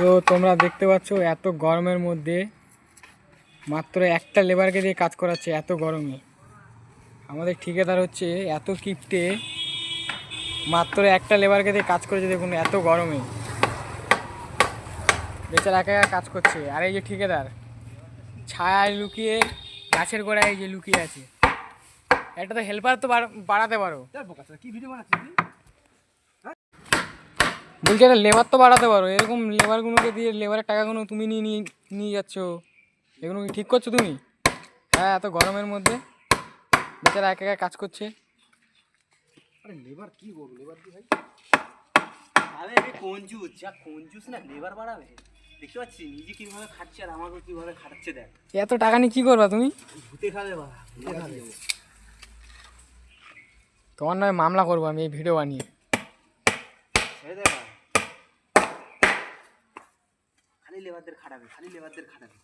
তো তোমরা দেখতে পাচ্ছ এত গরমের মধ্যে মাত্র একটা লেবারকে দিয়ে কাজ করাচ্ছে। এত গরমে আমাদের ঠিকাদার হচ্ছে এত কিপটে, মাত্র একটা লেবারকে দিয়ে কাজ করেছে। দেখুন এত গরমে বেচারা একা একা কাজ করছে। আর এই যে ঠিকাদার ছায়ায় লুকিয়ে গাছের গোড়ায় এই যে লুকিয়ে আছে। একটা তো হেল্পার তো বাড়াতে পারো, কি ভিডিও বানাচ্ছিস? বলছি একটা লেবার তো বাড়াতে পারো। এরকম লেবারগুলোকে দিয়ে লেবারের টাকাগুলো তুমি নিয়ে নিয়ে নিয়ে যাচ্ছ, এগুলো কি ঠিক করছো তুমি? হ্যাঁ, এত গরমের মধ্যে বেচারা একা একা কাজ করছে। আরে লেবার কি করবো, লেবার কি ভাই? আরে কঞ্জুস, যা কঞ্জুস না লেবার বাড়াবে। দেখতে পাচ্ছি নিজে কিভাবে খাচ্ছে আর আমাকে কিভাবে খাটাচ্ছে। দেখ এত টাকা নিয়ে কী করবা তুমি? ভূতে খাবে বা ভূতে খাবে। তোমার নয় মামলা করবো আমি এই ভিডিও বানিয়ে। ছেড়ে দে ভাই, খালি লেবারদের খাটাবে, খালি লেবারদের খাটাবে।